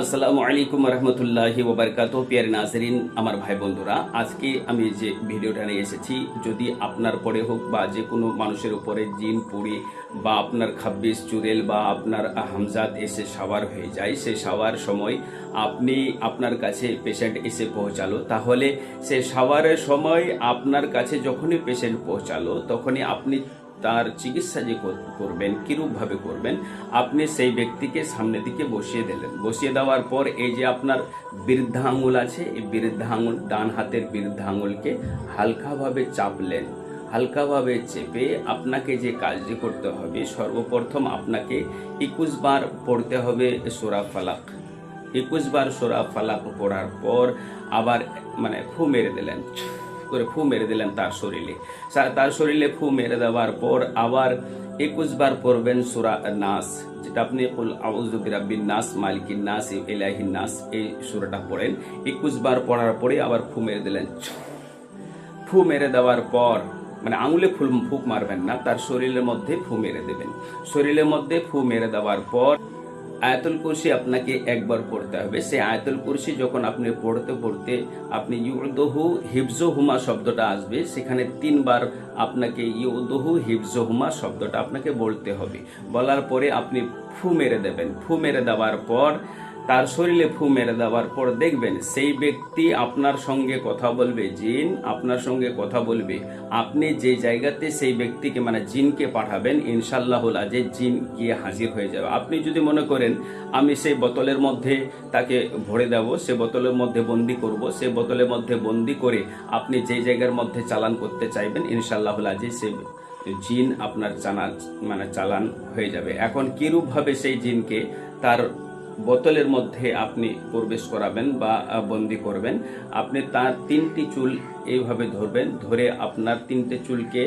আসসালামু আলাইকুম রহমতুল্লাহি ওবরকাত। প্রিয় নাজরিন, আমার ভাই বন্ধুরা, আজকে আমি যে ভিডিওটা নিয়ে এসেছি, যদি আপনার পরে হোক বা যে কোনো মানুষের উপরে জিন পড়ে বা আপনার খাব্বিস চুড়েল বা আপনার হামজাত এসে সাওয়ার হয়ে যায়, সে সাওয়ার সময় আপনার কাছে পেশেন্ট এসে পৌঁছালো, তাহলে সে সাওয়ারের সময় আপনার কাছে যখনই পেশেন্ট পৌঁছালো তখনই আপনি তার চিকিৎসা যে করবেন, কিরূপভাবে করবেন, আপনি সেই ব্যক্তিকে সামনে দিকে বসিয়ে দিলেন। বসিয়ে দেওয়ার পর এই যে আপনার বৃদ্ধা আঙুল আছে, এই বৃদ্ধা আঙুল, ডান হাতের বৃদ্ধা আঙুলকে হালকাভাবে চাপলেন। হালকাভাবে চেপে আপনাকে যে কাজটি করতে হবে, সর্বপ্রথম আপনাকে 21 বার পড়তে হবে সূরা ফালাক। 21 বার সূরা ফালাক পড়ার পর আবার ফু মেরে দিলেন, করে ফু মেরে দিলেন তার শরীরে ফু মেরে দেওয়ার পর আবার 21 বার পড়বেন সূরা নাস, যেটা আপনি কুল আউযু বিরাব্বিন নাস মালিকিন নাস ইলাহিন নাস, এই সূরাটা পড়েন। 21 বার পড়ার পরে আবার ফু মেরে দিলেন। ফু মেরে দেওয়ার পর আঙুলে ফুক মারবেন না, তার শরীরের মধ্যে ফু মেরে দেবেন। শরীরের মধ্যে ফু মেরে দেওয়ার পর আয়াতুল কুরসি আপনাকে একবার পড়তে হবে। সেই আয়াতুল কুরসি যখন আপনি পড়তে পড়তে আপনি ইউদহু হিফজুহুমা শব্দটা আসবে, সেখানে 3 বার আপনাকে ইউদহু হিফজুহুমা শব্দটা আপনাকে বলতে হবে। বলার পরে আপনি ফু মেরে দেবেন। ফু মেরে দেওয়ার পর তার শরীরে ফু মেরে দেওয়ার পর দেখবেন সেই ব্যক্তি আপনার সঙ্গে কথা বলবে, জিন আপনার সঙ্গে কথা বলবে। আপনি যে জায়গাতে সেই ব্যক্তিকে জিনকে পাঠাবেন, ইনশাআল্লাহুল আজিজ জিন গিয়ে হাজির হয়ে যাবে। আপনি যদি মনে করেন আমি সেই বোতলের মধ্যে তাকে ভরে দেব, সে বোতলের মধ্যে বন্দি করব, সে বোতলের মধ্যে বন্দি করে আপনি যে জায়গার মধ্যে চালান করতে চাইবেন, ইনশাআল্লাহুল আজিজ সে জিন আপনার চালান হয়ে যাবে। এখন কিরূপভাবে সেই জিনকে তার বোতলের মধ্যে আপনি প্রবেশ করাবেন বা বন্দি করবেন, আপনি তার 3টি চুল এইভাবে ধরবেন, ধরে আপনার 3টে চুলকে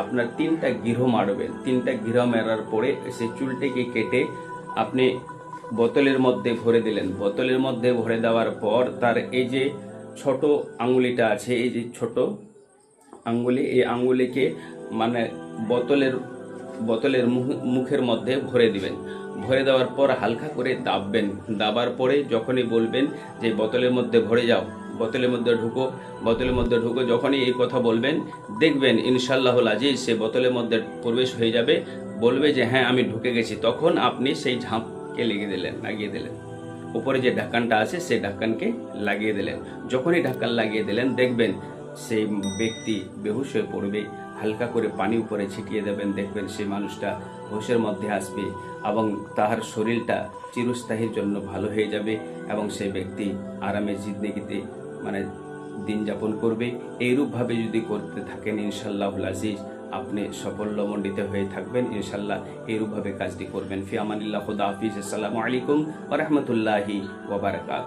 আপনার 3টা গিরো মারবেন। 3টা গিরো মারার পরে সেই চুলটিকে কেটে আপনি বোতলের মধ্যে ভরে দিলেন। বোতলের মধ্যে ভরে দেওয়ার পর তার এই যে ছোট আঙ্গুলিটা আছে, এই যে ছোট আঙ্গুলি, এই আঙ্গুলিকে বোতলের মুখের মধ্যে ভরে দিবেন। ভরে দেওয়ার পর হালকা করে দাববেন। দাবার পরে যখনই বলবেন যে বোতলের মধ্যে ভরে যাও, বোতলের মধ্যে ঢুকো, বোতলের মধ্যে ঢুকো, যখনই এই কথা বলবেন দেখবেন ইনশাআল্লাহুল আজিজ সে বোতলের মধ্যে প্রবেশ হয়ে যাবে। বলবে যে হ্যাঁ আমি ঢুকে গেছি, তখন আপনি সেই ঝাঁপকে লাগিয়ে দিলেন। উপরে যে ঢাকনটা আছে সেই ঢাকনকে লাগিয়ে দিলেন। যখনই ঢাকন লাগিয়ে দিলেন দেখবেন সেই ব্যক্তি বেহুশ হয়ে পড়বে। হালকা করে পানি উপরে ছিটিয়ে দেবেন, দেখবেন সেই মানুষটা হুঁশের মধ্যে আসবে এবং তার শরীরটা চিরস্থায়ীর জন্য ভালো হয়ে যাবে এবং সেই ব্যক্তি আরামে জিন্দেগিতে দিন যাপন করবে। এইরূপভাবে যদি করতে থাকেন ইনশাআল্লাহুল আজিজ আপনি সাফল্যমণ্ডিত হয়ে থাকবেন। ইনশাআল্লাহ এইরূপভাবে কাজটি করবেন। ফি আমানিল্লাহ, খুদা হাফিজ। আসসালামু আলাইকুম ওয়া রাহমাতুল্লাহি ওয়া বারাকাতুহু।